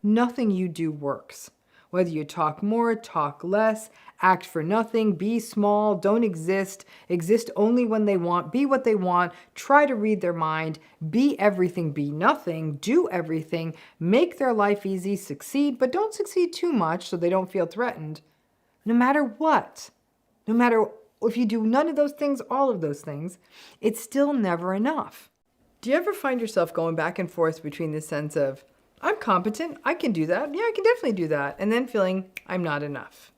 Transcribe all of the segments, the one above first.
nothing you do works. Whether you talk more, talk less, act for nothing, be small, don't exist, exist only when they want, be what they want, try to read their mind, be everything, be nothing, do everything, make their life easy, succeed, but don't succeed too much so they don't feel threatened. No matter what, no matter if you do none of those things, all of those things, it's still never enough. Do you ever find yourself going back and forth between the sense of, I'm competent, I can do that, yeah, I can definitely do that, and then feeling, I'm not enough?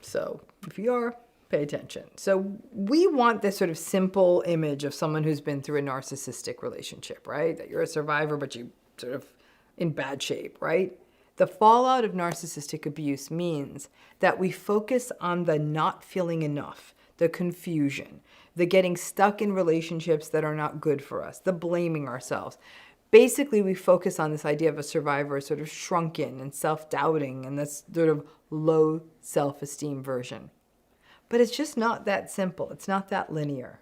So if you are, pay attention. So we want this sort of simple image of someone who's been through a narcissistic relationship, right? That you're a survivor, but you sort of in bad shape, right? The fallout of narcissistic abuse means that we focus on the not feeling enough, the confusion, the getting stuck in relationships that are not good for us, the blaming ourselves. Basically, we focus on this idea of a survivor sort of shrunken and self-doubting and this sort of low self-esteem version. But it's just not that simple. It's not that linear.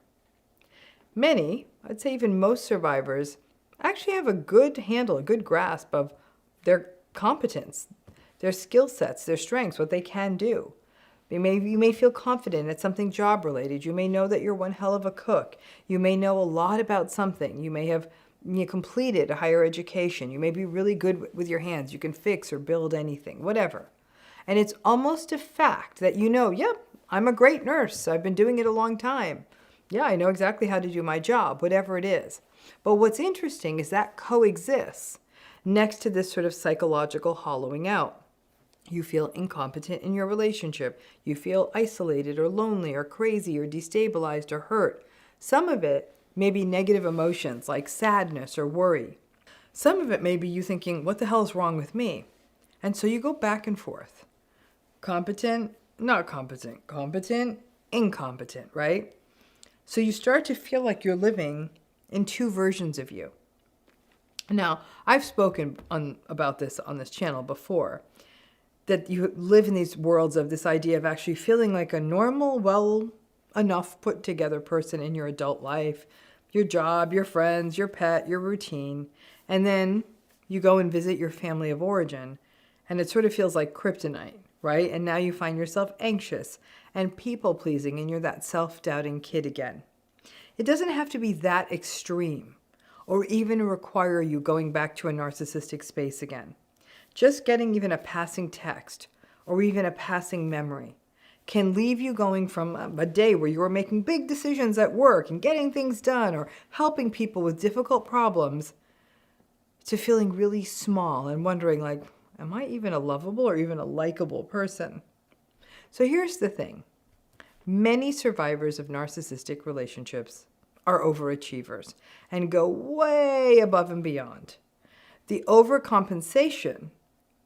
Many, I'd say even most survivors, actually have a good handle, a good grasp of their competence, their skill sets, their strengths, what they can do. You may feel confident at something job-related. You may know that you're one hell of a cook. You may know a lot about something. You may have completed a higher education. You may be really good with your hands. You can fix or build anything, whatever. And it's almost a fact that you know, yep, I'm a great nurse. I've been doing it a long time. Yeah, I know exactly how to do my job, whatever it is. But what's interesting is that coexists next to this sort of psychological hollowing out. You feel incompetent in your relationship. You feel isolated or lonely or crazy or destabilized or hurt. Some of it may be negative emotions like sadness or worry. Some of it may be you thinking, what the hell is wrong with me? And so you go back and forth. Competent, not competent, competent, incompetent, right? So you start to feel like you're living in two versions of you. Now, I've spoken about this on this channel before, that you live in these worlds of this idea of actually feeling like a normal, well enough put together person in your adult life, your job, your friends, your pet, your routine, and then you go and visit your family of origin, and it sort of feels like kryptonite, right? And now you find yourself anxious and people-pleasing, and you're that self-doubting kid again. It doesn't have to be that extreme, or even require you going back to a narcissistic space again. Just getting even a passing text, or even a passing memory, can leave you going from a day where you were making big decisions at work and getting things done or helping people with difficult problems to feeling really small and wondering like, am I even a lovable or even a likable person? So here's the thing. Many survivors of narcissistic relationships are overachievers and go way above and beyond. The overcompensation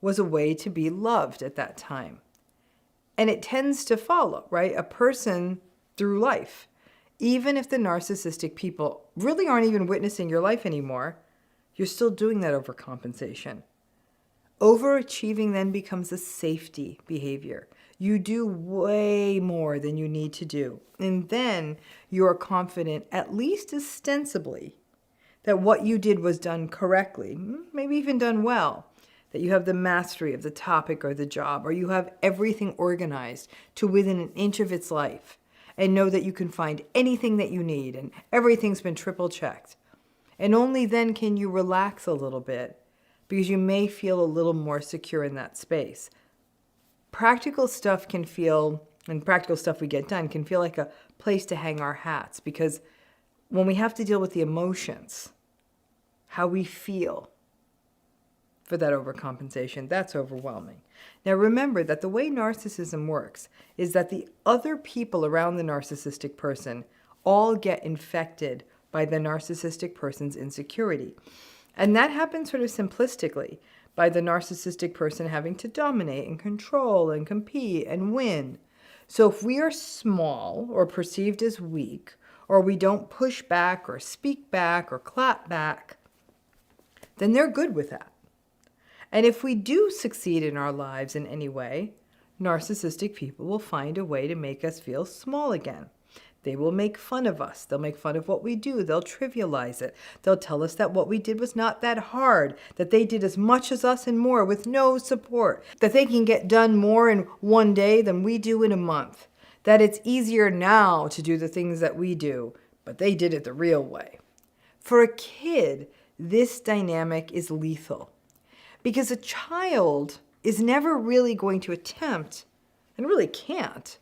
was a way to be loved at that time. And it tends to follow, right? A person through life. Even if the narcissistic people really aren't even witnessing your life anymore, you're still doing that overcompensation. Overachieving then becomes a safety behavior. You do way more than you need to do. And then you are confident, at least ostensibly, that what you did was done correctly, maybe even done well. That you have the mastery of the topic or the job, or you have everything organized to within an inch of its life, and know that you can find anything that you need and everything's been triple checked. And only then can you relax a little bit, because you may feel a little more secure in that space. Practical stuff can feel, and practical stuff we get done can feel like a place to hang our hats, because when we have to deal with the emotions, how we feel, for that overcompensation, that's overwhelming. Now remember that the way narcissism works is that the other people around the narcissistic person all get infected by the narcissistic person's insecurity. And that happens sort of simplistically by the narcissistic person having to dominate and control and compete and win. So if we are small or perceived as weak, or we don't push back or speak back or clap back, then they're good with that. And if we do succeed in our lives in any way, narcissistic people will find a way to make us feel small again. They will make fun of us. They'll make fun of what we do. They'll trivialize it. They'll tell us that what we did was not that hard, that they did as much as us and more with no support, that they can get done more in one day than we do in a month, that it's easier now to do the things that we do, but they did it the real way. For a kid, this dynamic is lethal because a child is never really going to attempt, and really can't,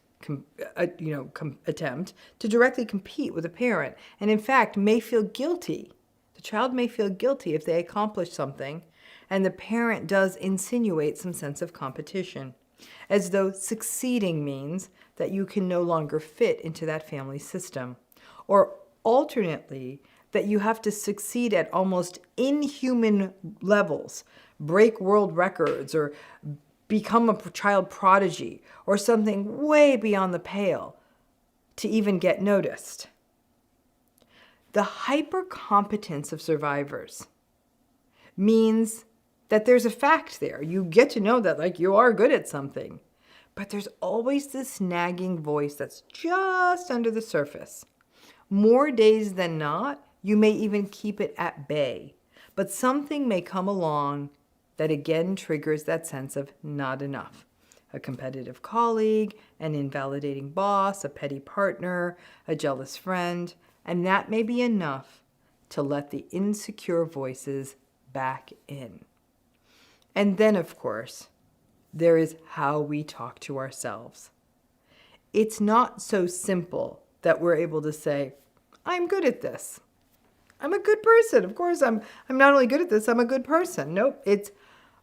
attempt to directly compete with a parent, and in fact may feel guilty. The child may feel guilty if they accomplish something, and the parent does insinuate some sense of competition, as though succeeding means that you can no longer fit into that family system, or alternately, that you have to succeed at almost inhuman levels, break world records, or become a child prodigy, or something way beyond the pale to even get noticed. The hyper-competence of survivors means that there's a fact there. You get to know that, like, you are good at something, but there's always this nagging voice that's just under the surface. More days than not, you may even keep it at bay, but something may come along that again triggers that sense of not enough. A competitive colleague, an invalidating boss, a petty partner, a jealous friend, and that may be enough to let the insecure voices back in. And then, of course, there is how we talk to ourselves. It's not so simple that we're able to say, I'm good at this. I'm a good person. Of course, I'm not only good at this, I'm a good person. Nope, it's,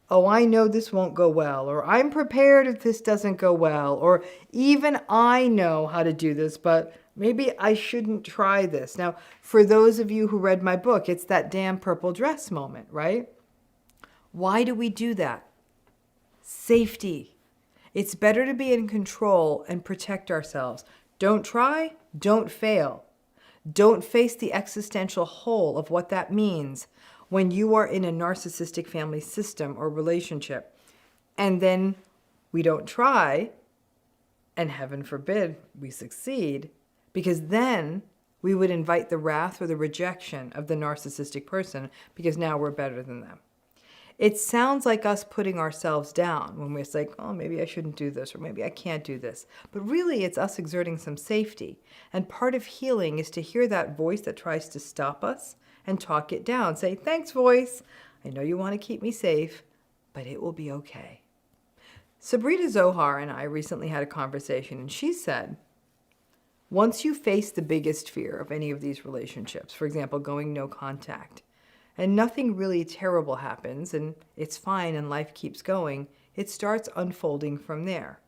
oh, I know this won't go well, or I'm prepared if this doesn't go well, or even I know how to do this, but maybe I shouldn't try this. Now, for those of you who read my book, it's that damn purple dress moment, right? Why do we do that? Safety. It's better to be in control and protect ourselves. Don't try, don't fail. Don't face the existential hole of what that means when you are in a narcissistic family system or relationship. And then we don't try, and heaven forbid we succeed, because then we would invite the wrath or the rejection of the narcissistic person because now we're better than them. It sounds like us putting ourselves down when we're like, oh, maybe I shouldn't do this, or maybe I can't do this. But really, it's us exerting some safety. And part of healing is to hear that voice that tries to stop us and talk it down. Say, thanks, voice. I know you want to keep me safe, but it will be okay. Sabrina Zohar and I recently had a conversation, and she said, once you face the biggest fear of any of these relationships, for example, going no contact, and nothing really terrible happens, and it's fine and life keeps going, it starts unfolding from there.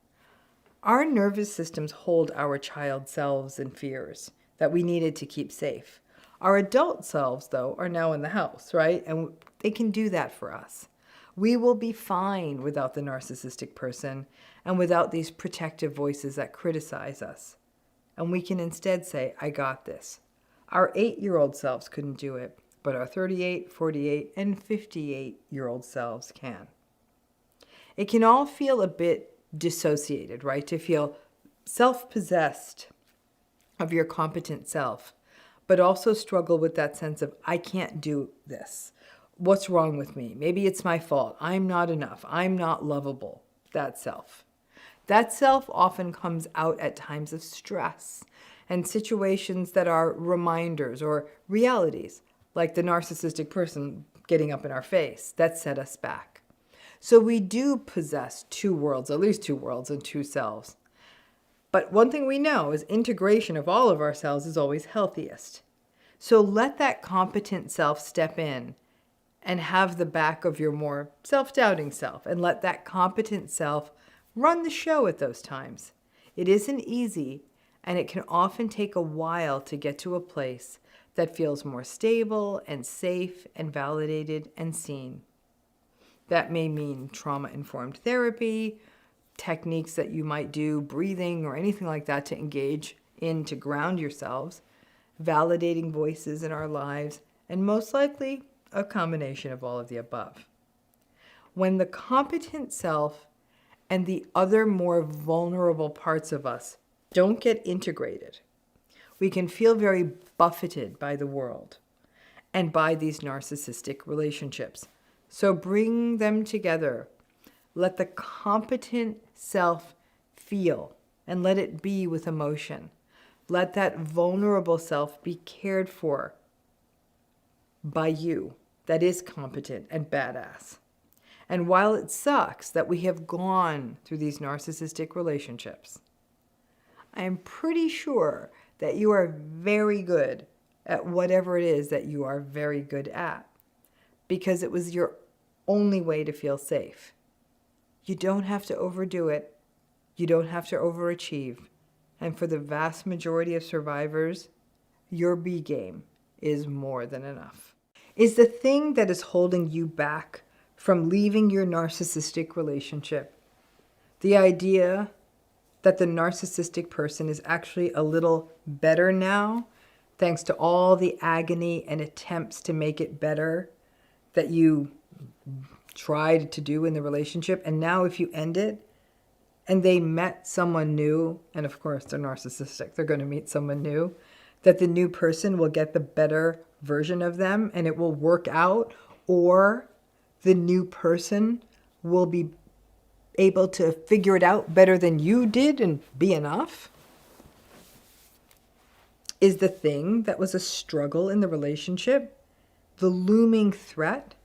Our nervous systems hold our child selves and fears that we needed to keep safe. Our adult selves, though, are now in the house, right? And they can do that for us. We will be fine without the narcissistic person and without these protective voices that criticize us. And we can instead say, I got this. Our 8-year-old selves couldn't do it, but our 38, 48, and 58-year-old selves can. It can all feel a bit dissociated, right? To feel self-possessed of your competent self, but also struggle with that sense of, I can't do this. What's wrong with me? Maybe it's my fault. I'm not enough. I'm not lovable. That self. That self often comes out at times of stress and situations that are reminders or realities, like the narcissistic person getting up in our face, that set us back. So we do possess two worlds, at least two worlds and two selves. But one thing we know is integration of all of ourselves is always healthiest. So let that competent self step in and have the back of your more self-doubting self, and let that competent self run the show at those times. It isn't easy, and it can often take a while to get to a place that feels more stable and safe and validated and seen. That may mean trauma-informed therapy, techniques that you might do, breathing or anything like that to engage in to ground yourselves, validating voices in our lives, and most likely a combination of all of the above. When the competent self and the other more vulnerable parts of us don't get integrated, we can feel very buffeted by the world and by these narcissistic relationships. So bring them together. Let the competent self feel and let it be with emotion. Let that vulnerable self be cared for by you that is competent and badass. And while it sucks that we have gone through these narcissistic relationships, I am pretty sure that you are very good at whatever it is that you are very good at, because it was your only way to feel safe. You don't have to overdo it. You don't have to overachieve. And for the vast majority of survivors, your B game is more than enough. Is the thing that is holding you back from leaving your narcissistic relationship the idea that the narcissistic person is actually a little better now, thanks to all the agony and attempts to make it better that you tried to do in the relationship? And now if you end it and they met someone new, and of course they're narcissistic, they're going to meet someone new, that the new person will get the better version of them and it will work out, or the new person will be able to figure it out better than you did and be enough? Is the thing that was a struggle in the relationship the looming threat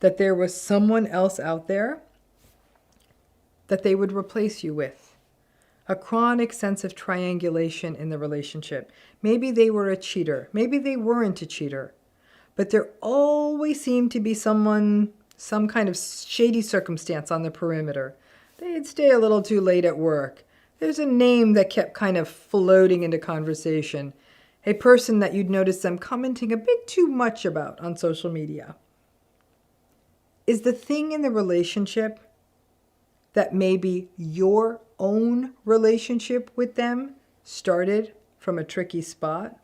that there was someone else out there that they would replace you with? A chronic sense of triangulation in the relationship. Maybe they were a cheater. Maybe they weren't a cheater. But there always seemed to be some kind of shady circumstance on the perimeter. They'd stay a little too late at work. There's a name that kept kind of floating into conversation. A person that you'd notice them commenting a bit too much about on social media. Is the thing in the relationship that maybe your own relationship with them started from a tricky spot?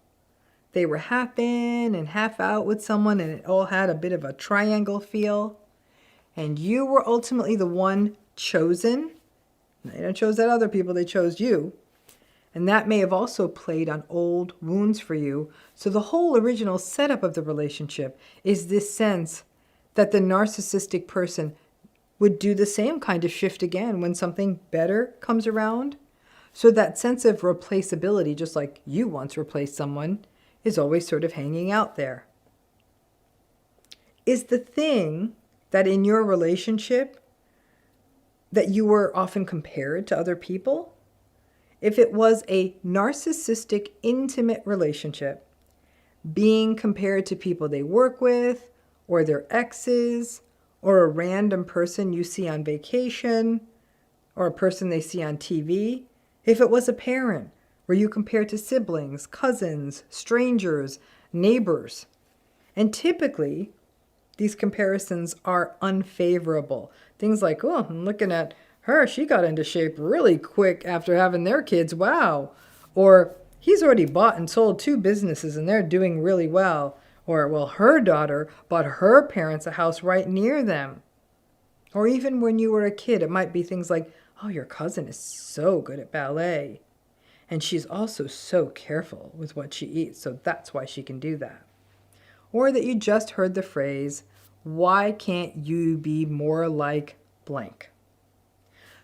They were half in and half out with someone and it all had a bit of a triangle feel. And you were ultimately the one chosen. They didn't choose that other people, they chose you. And that may have also played on old wounds for you. So the whole original setup of the relationship is this sense that the narcissistic person would do the same kind of shift again when something better comes around. So that sense of replaceability, just like you once replaced someone, is always sort of hanging out there. Is the thing that in your relationship that you were often compared to other people? If it was a narcissistic, intimate relationship, being compared to people they work with, or their exes, or a random person you see on vacation, or a person they see on TV. If it was a parent, were you compared to siblings, cousins, strangers, neighbors? And typically, these comparisons are unfavorable. Things like, oh, I'm looking at her, she got into shape really quick after having their kids, wow. Or, he's already bought and sold 2 businesses and they're doing really well. Or, well, her daughter bought her parents a house right near them. Or even when you were a kid, it might be things like, oh, your cousin is so good at ballet. And she's also so careful with what she eats, so that's why she can do that. Or that you just heard the phrase, why can't you be more like blank?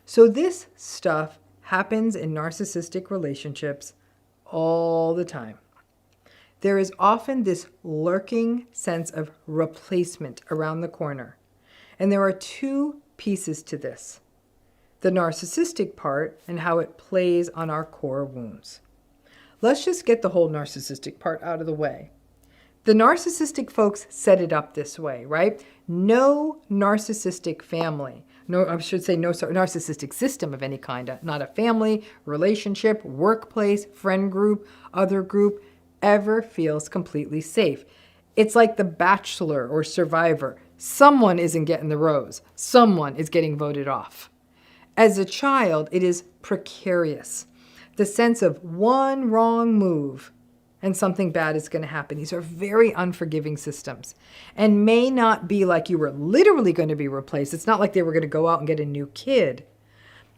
So this stuff happens in narcissistic relationships all the time. There is often this lurking sense of replacement around the corner. And there are 2 pieces to this: the narcissistic part and how it plays on our core wounds. Let's just get the whole narcissistic part out of the way. The narcissistic folks set it up this way, right? No narcissistic family, no narcissistic system of any kind, not a family, relationship, workplace, friend group, other group, ever feels completely safe. It's like The Bachelor or Survivor. Someone isn't getting the rose. Someone is getting voted off. As a child, it is precarious. The sense of one wrong move and something bad is going to happen. These are very unforgiving systems and may not be like you were literally going to be replaced. It's not like they were going to go out and get a new kid.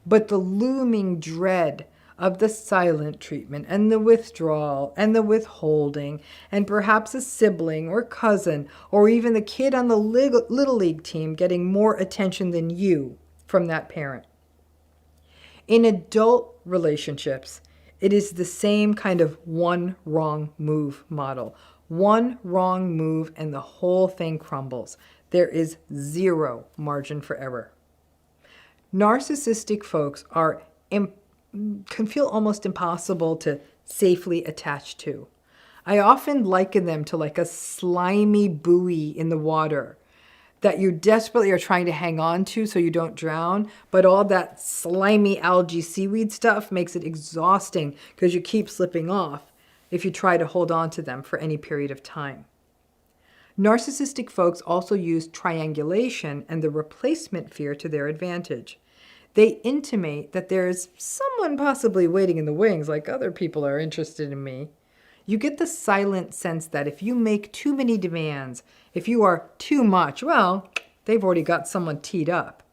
But the looming dread of the silent treatment and the withdrawal and the withholding, and perhaps a sibling or cousin or even the kid on the Little League team getting more attention than you from that parent. In adult relationships, it is the same kind of one wrong move model. One wrong move and the whole thing crumbles. There is zero margin for error. Narcissistic folks can feel almost impossible to safely attach to. I often liken them to like a slimy buoy in the water that you desperately are trying to hang on to so you don't drown, but all that slimy algae seaweed stuff makes it exhausting because you keep slipping off if you try to hold on to them for any period of time. Narcissistic folks also use triangulation and the replacement fear to their advantage. They intimate that there's someone possibly waiting in the wings, like other people are interested in me. You get the silent sense that if you make too many demands, if you are too much, well, they've already got someone teed up.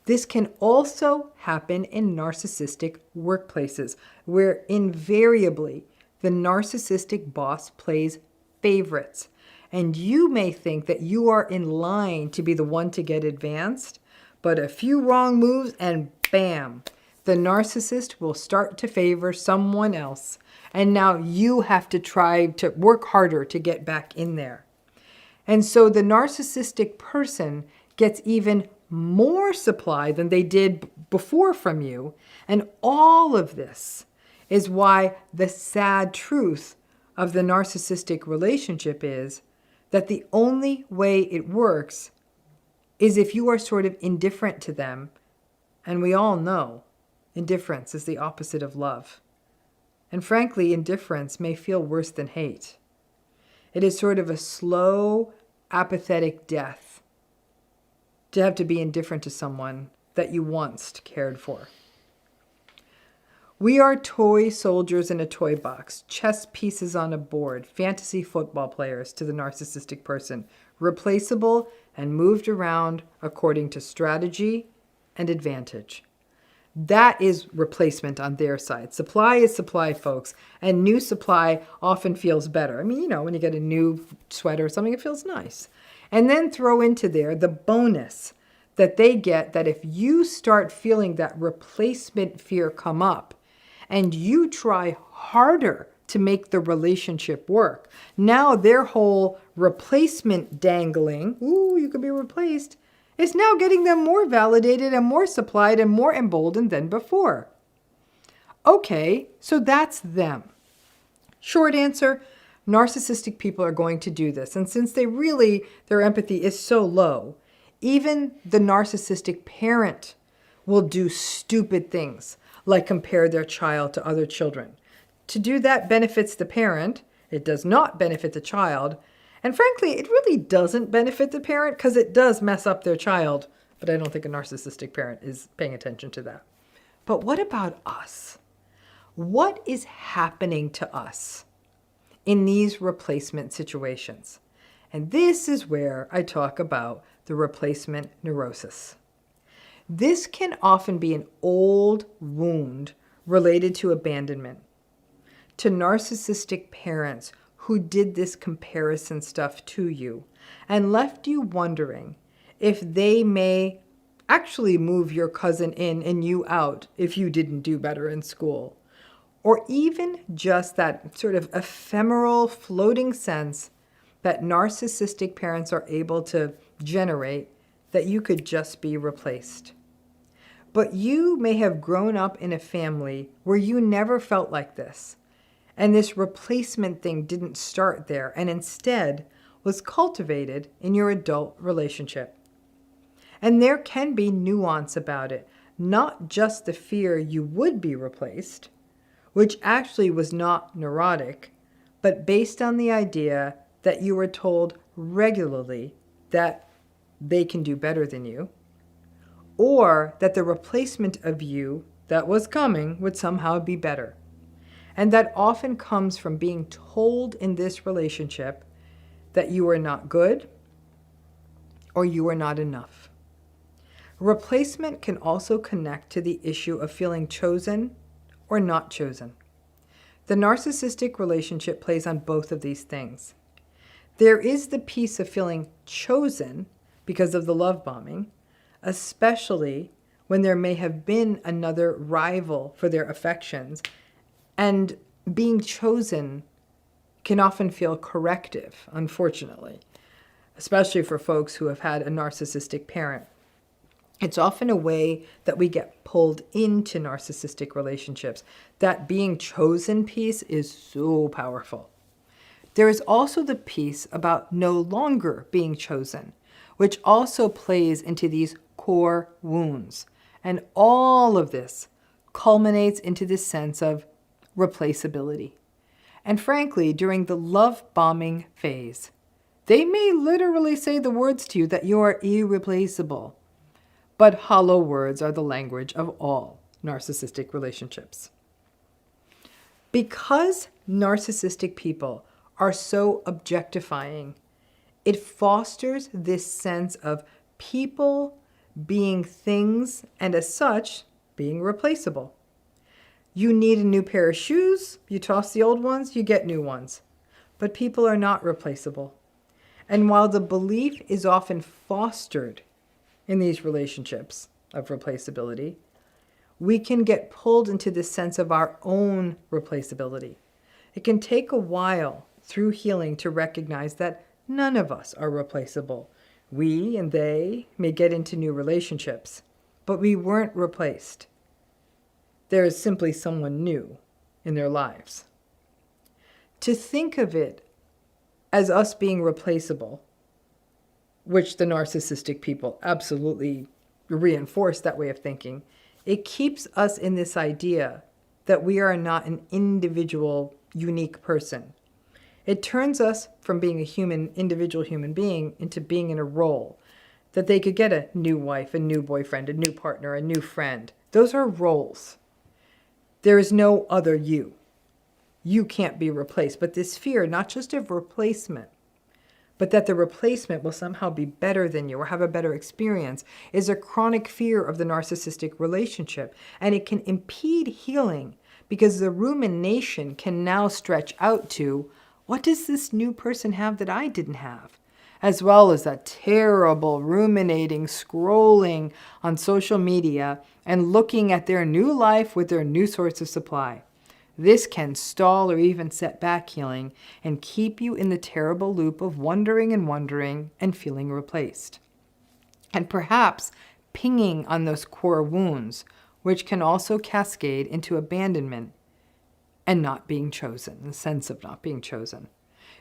This can also happen in narcissistic workplaces, where invariably the narcissistic boss plays favorites. And you may think that you are in line to be the one to get advanced, but a few wrong moves and bam, the narcissist will start to favor someone else. And now you have to try to work harder to get back in there. And so the narcissistic person gets even more supply than they did before from you. And all of this is why the sad truth of the narcissistic relationship is that the only way it works is if you are sort of indifferent to them. And we all know indifference is the opposite of love. And frankly, indifference may feel worse than hate. It is sort of a slow, apathetic death to have to be indifferent to someone that you once cared for. We are toy soldiers in a toy box, chess pieces on a board, fantasy football players to the narcissistic person, replaceable and moved around according to strategy and advantage. That is replacement on their side. Supply is supply, folks, and new supply often feels better. I mean, when you get a new sweater or something, it feels nice. And then throw into there the bonus that they get that if you start feeling that replacement fear come up and you try harder to make the relationship work, now their whole replacement dangling, ooh, you could be replaced, is now getting them more validated and more supplied and more emboldened than before. Okay, so that's them. Short answer, narcissistic people are going to do this. And since their empathy is so low, even the narcissistic parent will do stupid things like compare their child to other children. To do that benefits the parent. It does not benefit the child. And frankly, it really doesn't benefit the parent because it does mess up their child. But I don't think a narcissistic parent is paying attention to that. But what about us? What is happening to us in these replacement situations? And this is where I talk about the replacement neurosis. This can often be an old wound related to abandonment, to narcissistic parents who did this comparison stuff to you and left you wondering if they may actually move your cousin in and you out if you didn't do better in school. Or even just that sort of ephemeral floating sense that narcissistic parents are able to generate that you could just be replaced. But you may have grown up in a family where you never felt like this. And this replacement thing didn't start there and instead was cultivated in your adult relationship. And there can be nuance about it, not just the fear you would be replaced, which actually was not neurotic, but based on the idea that you were told regularly that they can do better than you, or that the replacement of you that was coming would somehow be better. And that often comes from being told in this relationship that you are not good or you are not enough. Replacement can also connect to the issue of feeling chosen or not chosen. The narcissistic relationship plays on both of these things. There is the piece of feeling chosen because of the love bombing, especially when there may have been another rival for their affections, and being chosen can often feel corrective, unfortunately, especially for folks who have had a narcissistic parent. It's often a way that we get pulled into narcissistic relationships. That being chosen piece is so powerful. There is also the piece about no longer being chosen, which also plays into these core wounds. And all of this culminates into this sense of replaceability. And frankly, during the love bombing phase, they may literally say the words to you that you are irreplaceable. But hollow words are the language of all narcissistic relationships. Because narcissistic people are so objectifying, it fosters this sense of people being things and as such being replaceable. You need a new pair of shoes, you toss the old ones, you get new ones. But people are not replaceable. And while the belief is often fostered in these relationships of replaceability, we can get pulled into this sense of our own replaceability. It can take a while through healing to recognize that none of us are replaceable. We and they may get into new relationships, but we weren't replaced. There is simply someone new in their lives. To think of it as us being replaceable, which the narcissistic people absolutely reinforce that way of thinking, it keeps us in this idea that we are not an individual, unique person. It turns us from being a human, individual human being into being in a role, that they could get a new wife, a new boyfriend, a new partner, a new friend. Those are roles. There is no other you. You can't be replaced. But this fear, not just of replacement, but that the replacement will somehow be better than you or have a better experience, is a chronic fear of the narcissistic relationship. And it can impede healing because the rumination can now stretch out to, what does this new person have that I didn't have? As well as that terrible ruminating, scrolling on social media and looking at their new life with their new source of supply. This can stall or even set back healing and keep you in the terrible loop of wondering and feeling replaced. And perhaps pinging on those core wounds, which can also cascade into abandonment and not being chosen, the sense of not being chosen.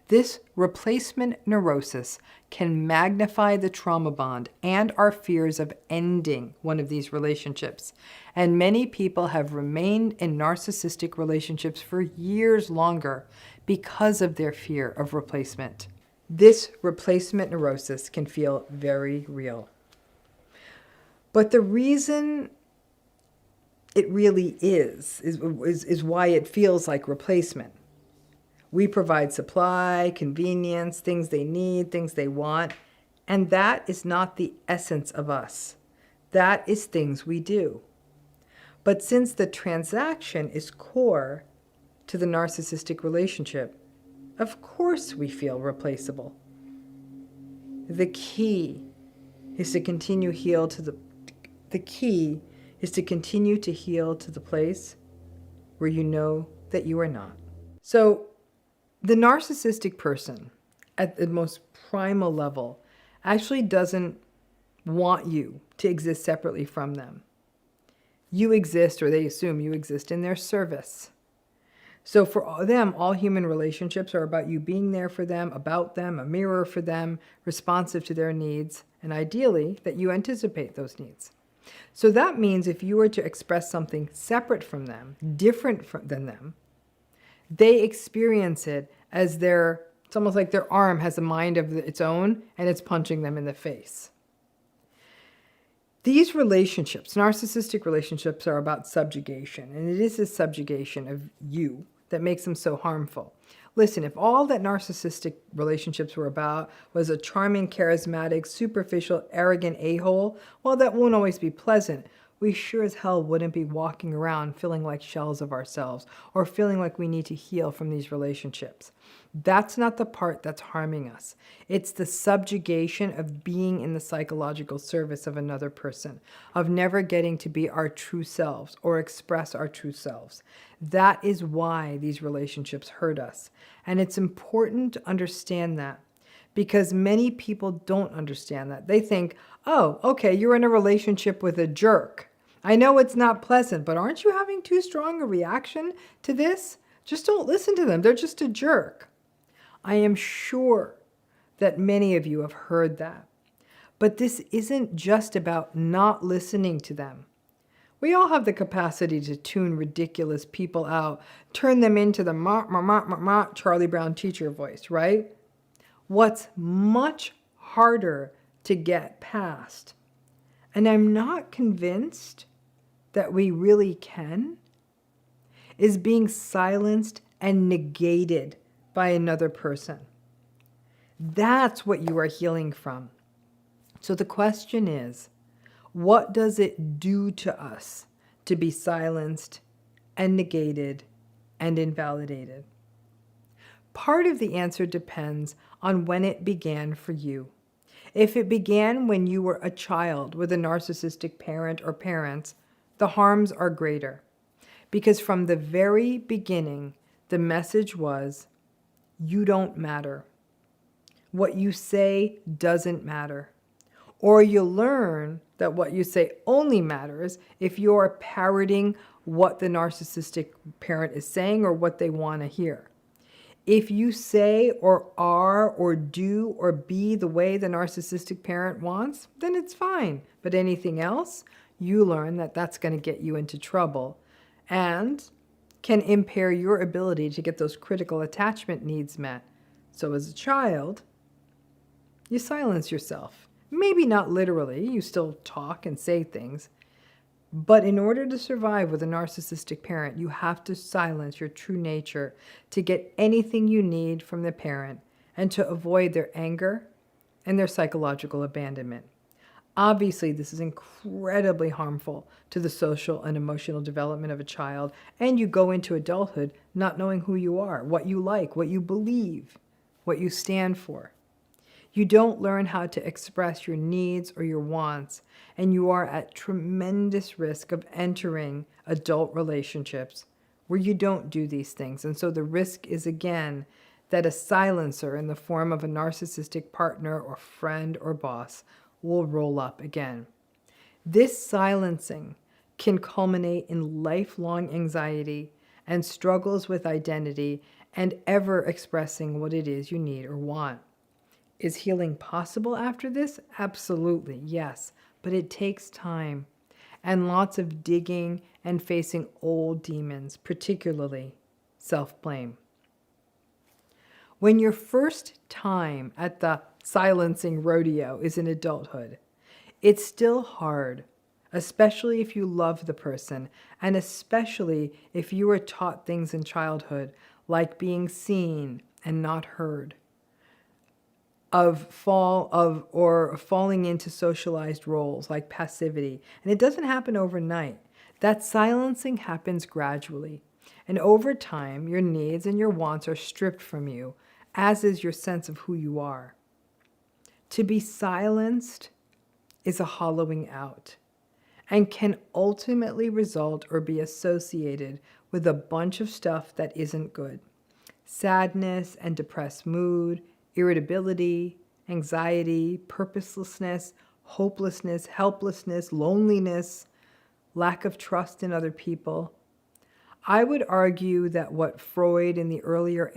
This replacement neurosis can magnify the trauma bond and our fears of ending one of these relationships. And many people have remained in narcissistic relationships for years longer because of their fear of replacement. This replacement neurosis can feel very real. But the reason it really is why it feels like replacement. We provide supply, convenience, things they need, things they want, and that is not the essence of us. That is things we do. But since the transaction is core to the narcissistic relationship, of course we feel replaceable. The key is to continue to heal to the place where you know that you are not. So the narcissistic person at the most primal level actually doesn't want you to exist separately from them. You exist, or they assume you exist, in their service. So for them, all human relationships are about you being there for them, about them, a mirror for them, responsive to their needs, and ideally that you anticipate those needs. So that means if you were to express something separate from them, different than them, they experience it as it's almost like their arm has a mind of its own and it's punching them in the face. These relationships, narcissistic relationships, are about subjugation, and it is this subjugation of you that makes them so harmful. Listen, if all that narcissistic relationships were about was a charming, charismatic, superficial, arrogant a-hole, well, that won't always be pleasant. we sure as hell wouldn't be walking around feeling like shells of ourselves or feeling like we need to heal from these relationships. That's not the part that's harming us. It's the subjugation of being in the psychological service of another person, of never getting to be our true selves or express our true selves. That is why these relationships hurt us. And it's important to understand that, because many people don't understand that. They think, oh, okay, you're in a relationship with a jerk. I know it's not pleasant, but aren't you having too strong a reaction to this? Just don't listen to them. They're just a jerk. I am sure that many of you have heard that. But this isn't just about not listening to them. We all have the capacity to tune ridiculous people out, turn them into the Charlie Brown teacher voice, right? What's much harder to get past, and I'm not convinced that we really can, is being silenced and negated by another person. That's what you are healing from. So the question is, what does it do to us to be silenced and negated and invalidated? Part of the answer depends on when it began for you. If it began when you were a child with a narcissistic parent or parents, the harms are greater. Because from the very beginning, the message was, you don't matter. What you say doesn't matter. Or you learn that what you say only matters if you're parroting what the narcissistic parent is saying or what they want to hear. If you say or are or do or be the way the narcissistic parent wants, then it's fine. But anything else, you learn that that's going to get you into trouble and can impair your ability to get those critical attachment needs met. So as a child, you silence yourself. Maybe not literally, you still talk and say things. But in order to survive with a narcissistic parent, you have to silence your true nature to get anything you need from the parent and to avoid their anger and their psychological abandonment. Obviously, this is incredibly harmful to the social and emotional development of a child, and you go into adulthood not knowing who you are, what you like, what you believe, what you stand for. You don't learn how to express your needs or your wants, and you are at tremendous risk of entering adult relationships where you don't do these things. And so the risk is, again, that a silencer in the form of a narcissistic partner or friend or boss will roll up again. This silencing can culminate in lifelong anxiety and struggles with identity and ever expressing what it is you need or want. Is healing possible after this? Absolutely, yes. But it takes time and lots of digging and facing old demons, particularly self-blame. When your first time at the silencing rodeo is in adulthood, it's still hard, especially if you love the person, and especially if you were taught things in childhood like being seen and not heard, or falling into socialized roles like passivity. And it doesn't happen overnight. That silencing happens gradually. And over time, your needs and your wants are stripped from you, as is your sense of who you are. To be silenced is a hollowing out and can ultimately result or be associated with a bunch of stuff that isn't good. Sadness and depressed mood, irritability, anxiety, purposelessness, hopelessness, helplessness, loneliness, lack of trust in other people. I would argue that what Freud and the earlier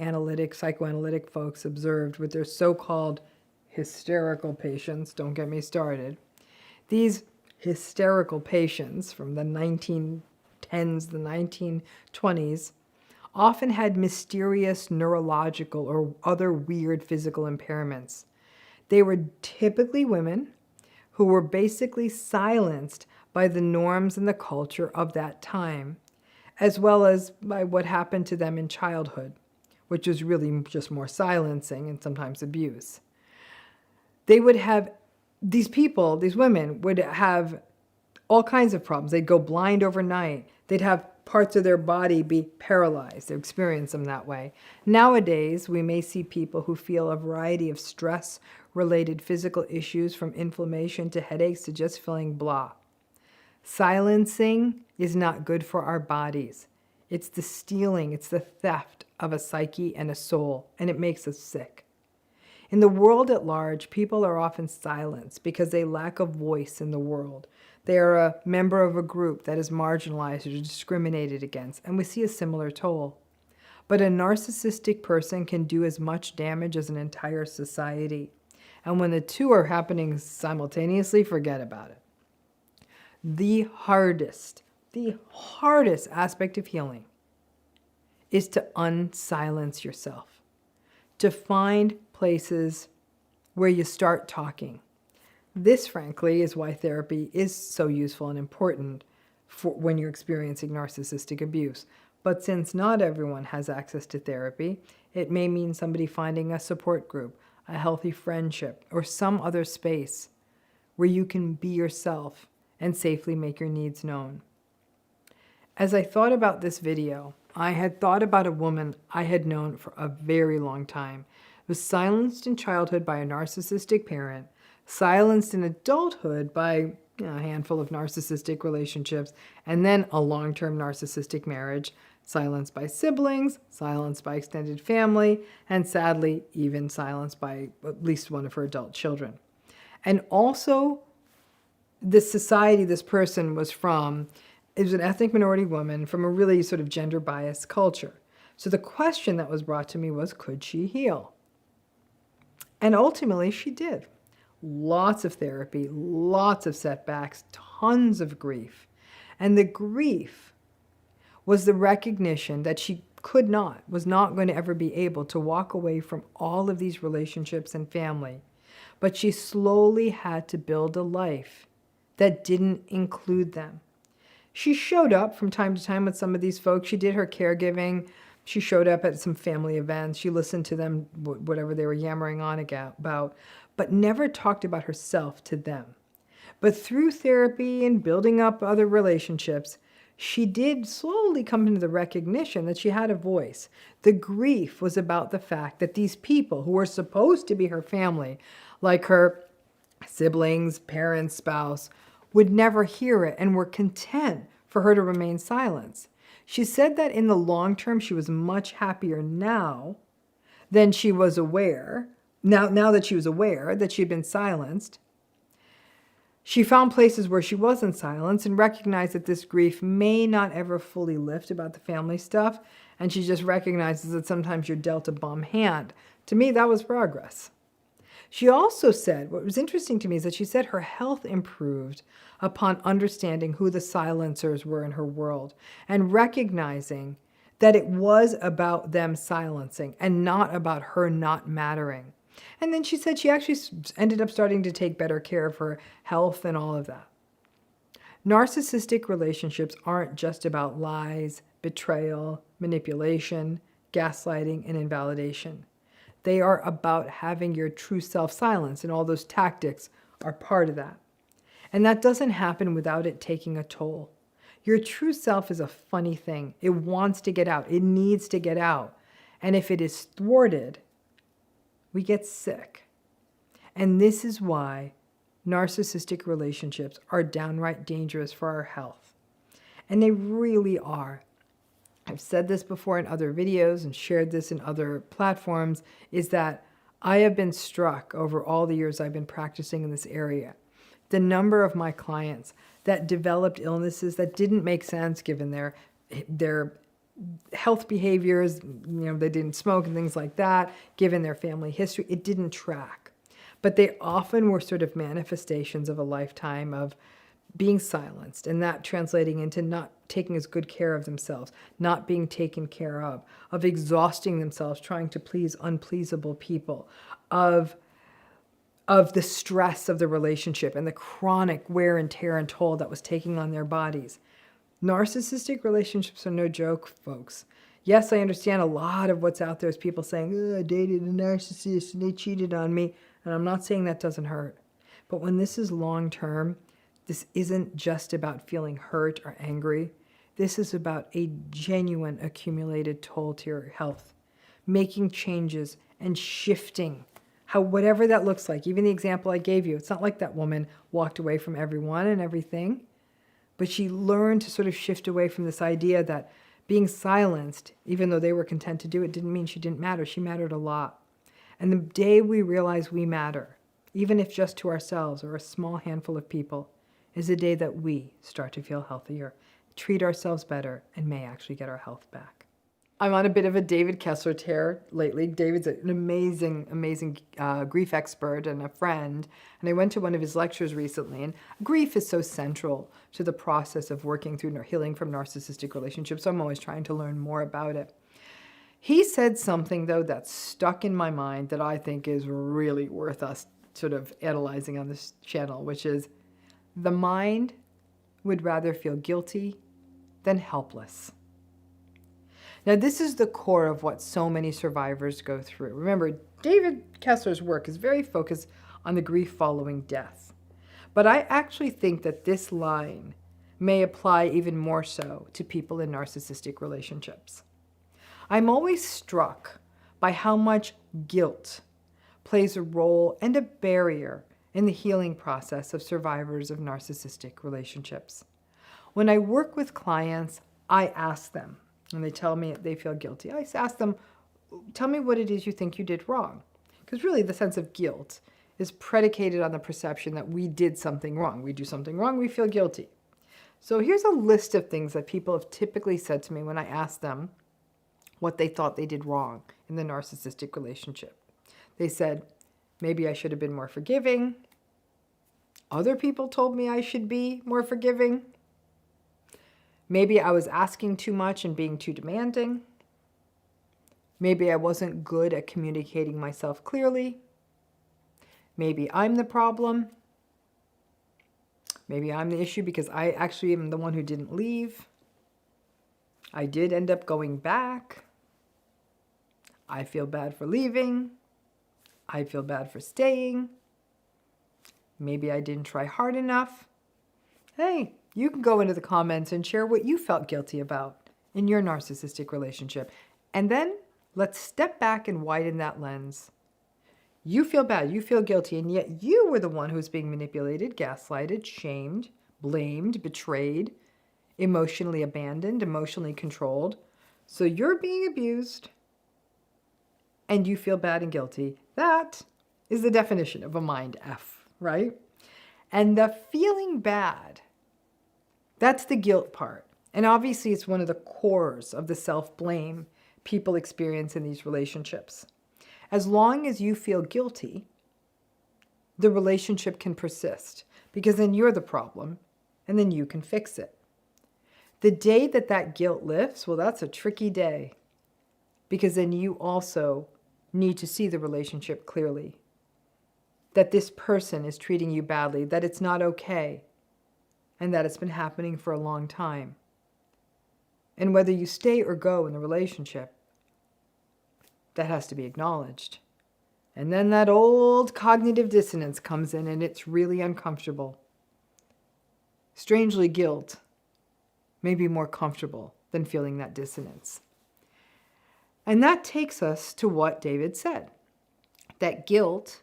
psychoanalytic folks observed with their so-called hysterical patients, don't get me started, these hysterical patients from the 1910s, the 1920s, often had mysterious neurological or other weird physical impairments. They were typically women who were basically silenced by the norms and the culture of that time, as well as by what happened to them in childhood, which was really just more silencing and sometimes abuse. They would have, these women would have all kinds of problems. They'd go blind overnight. They'd have parts of their body be paralyzed. They experience them that way. Nowadays, we may see people who feel a variety of stress-related physical issues, from inflammation to headaches to just feeling blah. Silencing is not good for our bodies. It's the stealing, it's the theft of a psyche and a soul, and it makes us sick. In the world at large, people are often silenced because they lack a voice in the world. They are a member of a group that is marginalized or discriminated against, and we see a similar toll. But a narcissistic person can do as much damage as an entire society. And when the two are happening simultaneously, forget about it. The hardest aspect of healing is to unsilence yourself, to find places where you start talking. This, frankly, is why therapy is so useful and important for when you're experiencing narcissistic abuse. But since not everyone has access to therapy, it may mean somebody finding a support group, a healthy friendship, or some other space where you can be yourself and safely make your needs known. As I thought about this video, I had thought about a woman I had known for a very long time, was silenced in childhood by a narcissistic parent, silenced in adulthood by a handful of narcissistic relationships, and then a long-term narcissistic marriage, silenced by siblings, silenced by extended family, and sadly, even silenced by at least one of her adult children. And also, the society this person was from is an ethnic minority woman from a really sort of gender-biased culture. So the question that was brought to me was, could she heal? And ultimately, she did. Lots of therapy, lots of setbacks, tons of grief. And the grief was the recognition that she was not going to ever be able to walk away from all of these relationships and family. But she slowly had to build a life that didn't include them. She showed up from time to time with some of these folks. She did her caregiving. She showed up at some family events. She listened to them, whatever they were yammering on about, but never talked about herself to them. But through therapy and building up other relationships, she did slowly come into the recognition that she had a voice. The grief was about the fact that these people who were supposed to be her family, like her siblings, parents, spouse, would never hear it and were content for her to remain silent. She said that in the long term, she was much happier now than she was aware. Now that she was aware that she'd been silenced, she found places where she wasn't silenced and recognized that this grief may not ever fully lift about the family stuff. And she just recognizes that sometimes you're dealt a bum hand. To me, that was progress. She also said, what was interesting to me is that she said her health improved upon understanding who the silencers were in her world and recognizing that it was about them silencing and not about her not mattering. And then she said she actually ended up starting to take better care of her health and all of that. Narcissistic relationships aren't just about lies, betrayal, manipulation, gaslighting, and invalidation. They are about having your true self silenced, and all those tactics are part of that. And that doesn't happen without it taking a toll. Your true self is a funny thing. It wants to get out. It needs to get out. And if it is thwarted, we get sick. And this is why narcissistic relationships are downright dangerous for our health. And they really are. I've said this before in other videos and shared this in other platforms, is that I have been struck over all the years I've been practicing in this area. The number of my clients that developed illnesses that didn't make sense given their health behaviors, they didn't smoke and things like that, given their family history, it didn't track. But they often were sort of manifestations of a lifetime of being silenced, and that translating into not taking as good care of themselves, not being taken care of exhausting themselves, trying to please unpleasable people, of the stress of the relationship and the chronic wear and tear and toll that was taking on their bodies. Narcissistic relationships are no joke, folks. Yes, I understand a lot of what's out there is people saying, I dated a narcissist and they cheated on me. And I'm not saying that doesn't hurt. But when this is long-term, This isn't just about feeling hurt or angry. This is about a genuine accumulated toll to your health, making changes and shifting how whatever that looks like. Even the example I gave you, it's not like that woman walked away from everyone and everything, but she learned to sort of shift away from this idea that being silenced, even though they were content to do it, didn't mean she didn't matter. She mattered a lot. And the day we realize we matter, even if just to ourselves or a small handful of people, is the day that we start to feel healthier, treat ourselves better, and may actually get our health back. I'm on a bit of a David Kessler tear lately. David's an amazing grief expert and a friend. And I went to one of his lectures recently, and grief is so central to the process of working through healing from narcissistic relationships. So I'm always trying to learn more about it. He said something, though, that stuck in my mind that I think is really worth us sort of analyzing on this channel, which is the mind would rather feel guilty than helpless. Now, this is the core of what so many survivors go through. Remember, David Kessler's work is very focused on the grief following death. But I actually think that this line may apply even more so to people in narcissistic relationships. I'm always struck by how much guilt plays a role and a barrier in the healing process of survivors of narcissistic relationships. When I work with clients, I ask them, and they tell me they feel guilty. I ask them, tell me what it is you think you did wrong. Because really the sense of guilt is predicated on the perception that we did something wrong. We do something wrong, we feel guilty. So here's a list of things that people have typically said to me when I ask them what they thought they did wrong in the narcissistic relationship. They said, maybe I should have been more forgiving. Other people told me I should be more forgiving. Maybe I was asking too much and being too demanding. Maybe I wasn't good at communicating myself clearly. Maybe I'm the problem. Maybe I'm the issue because I actually am the one who didn't leave. I did end up going back. I feel bad for leaving. I feel bad for staying. Maybe I didn't try hard enough. Hey, you can go into the comments and share what you felt guilty about in your narcissistic relationship. And then let's step back and widen that lens. You feel bad, you feel guilty, and yet you were the one who was being manipulated, gaslighted, shamed, blamed, betrayed, emotionally abandoned, emotionally controlled. So you're being abused and you feel bad and guilty. That is the definition of a mind F, right? And the feeling bad, that's the guilt part. And obviously it's one of the cores of the self-blame people experience in these relationships. As long as you feel guilty, the relationship can persist because then you're the problem and then you can fix it. The day that that guilt lifts, well, that's a tricky day because then you also need to see the relationship clearly, that this person is treating you badly, that it's not okay, and that it's been happening for a long time. And whether you stay or go in the relationship, that has to be acknowledged. And then that old cognitive dissonance comes in and it's really uncomfortable. Strangely, guilt may be more comfortable than feeling that dissonance. And that takes us to what David said, that guilt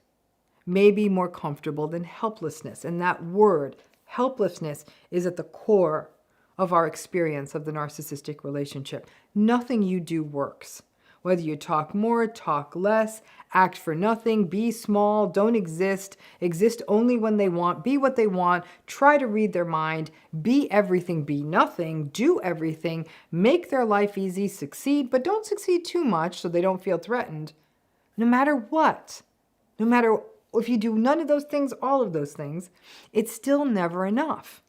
may be more comfortable than helplessness. And that word, helplessness, is at the core of our experience of the narcissistic relationship. Nothing you do works. Whether you talk more, talk less, act for nothing, be small, don't exist, exist only when they want, be what they want, try to read their mind, be everything, be nothing, do everything, make their life easy, succeed, but don't succeed too much so they don't feel threatened. No matter what, no matter if you do none of those things, all of those things, it's still never enough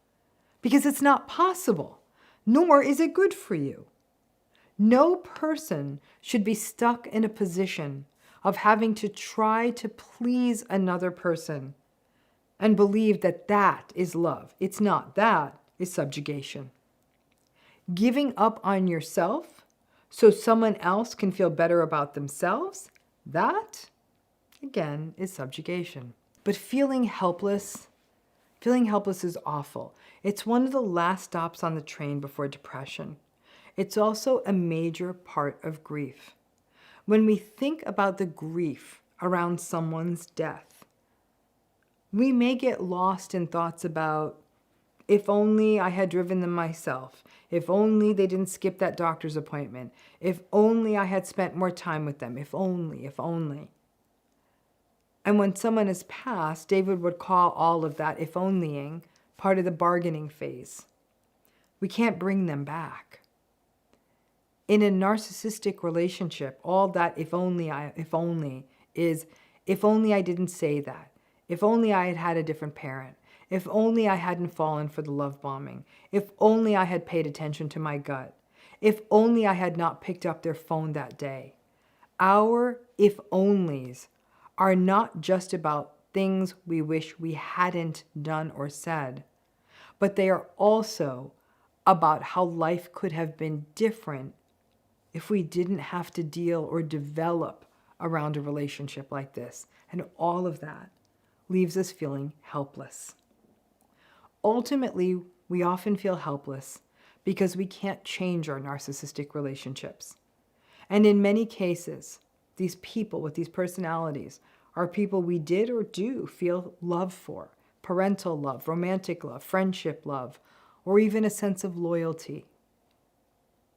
because it's not possible, nor is it good for you. No person should be stuck in a position of having to try to please another person and believe that that is love. It's not. That is subjugation. Giving up on yourself so someone else can feel better about themselves, that, again, is subjugation. But feeling helpless, Feeling helpless is awful. It's one of the last stops on the train before depression. It's also a major part of grief. When we think about the grief around someone's death, we may get lost in thoughts about, if only I had driven them myself, if only they didn't skip that doctor's appointment, if only I had spent more time with them, if only, if only. And when someone has passed, David would call all of that if onlying part of the bargaining phase. We can't bring them back. In a narcissistic relationship, all that if only is, if only I didn't say that, if only I had had a different parent, if only I hadn't fallen for the love bombing, if only I had paid attention to my gut, if only I had not picked up their phone that day. Our if onlys are not just about things we wish we hadn't done or said, but they are also about how life could have been different if we didn't have to deal or develop around a relationship like this. And all of that leaves us feeling helpless. Ultimately, we often feel helpless because we can't change our narcissistic relationships. And in many cases, these people with these personalities are people we did or do feel love for, parental love, romantic love, friendship love, or even a sense of loyalty.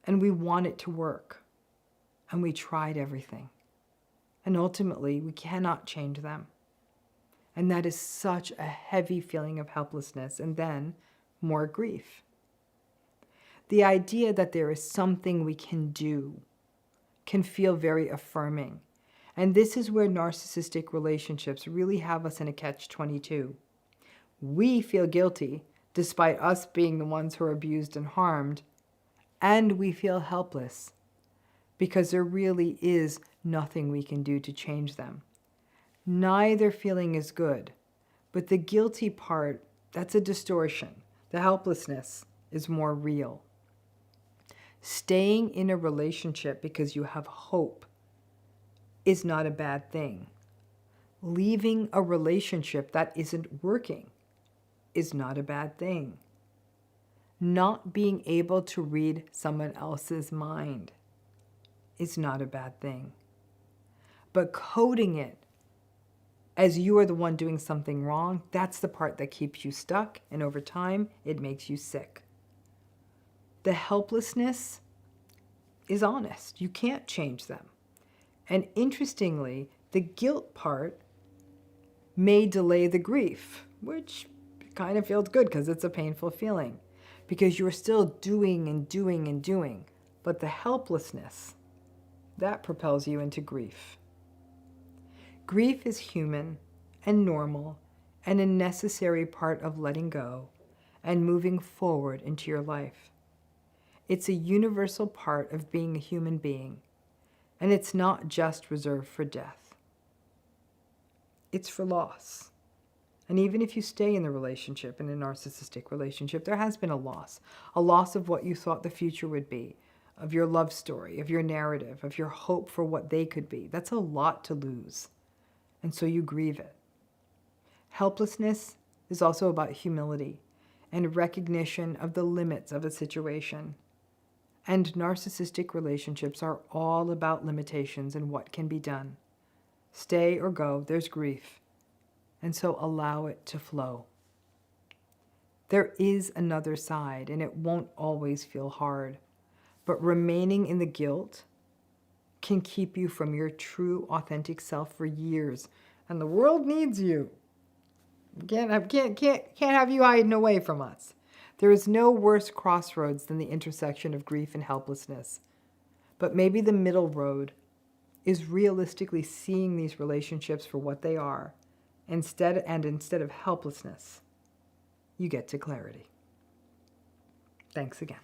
And we want it to work. And we tried everything. And ultimately, we cannot change them. And that is such a heavy feeling of helplessness, and then more grief. The idea that there is something we can do can feel very affirming. And this is where narcissistic relationships really have us in a catch-22. We feel guilty, despite us being the ones who are abused and harmed, and we feel helpless because there really is nothing we can do to change them. Neither feeling is good, but the guilty part, that's a distortion. The helplessness is more real. Staying in a relationship because you have hope is not a bad thing. Leaving a relationship that isn't working is not a bad thing. Not being able to read someone else's mind is not a bad thing. But coding it as you are the one doing something wrong, that's the part that keeps you stuck, and over time, it makes you sick. The helplessness is honest. You can't change them. And interestingly, the guilt part may delay the grief, which kind of feels good because it's a painful feeling, because you're still doing and doing and doing. But the helplessness, that propels you into grief. Grief is human and normal and a necessary part of letting go and moving forward into your life. It's a universal part of being a human being, and it's not just reserved for death. It's for loss. And even if you stay in the relationship, in a narcissistic relationship, there has been a loss of what you thought the future would be, of your love story, of your narrative, of your hope for what they could be. That's a lot to lose. And so you grieve it. Helplessness is also about humility and recognition of the limits of a situation. And narcissistic relationships are all about limitations and what can be done. Stay or go, there's grief. And so allow it to flow. There is another side, and it won't always feel hard. But remaining in the guilt can keep you from your true, authentic self for years. And the world needs you. Can't have you hiding away from us. There is no worse crossroads than the intersection of grief and helplessness. But maybe the middle road is realistically seeing these relationships for what they are. Instead of helplessness, you get to clarity. Thanks again.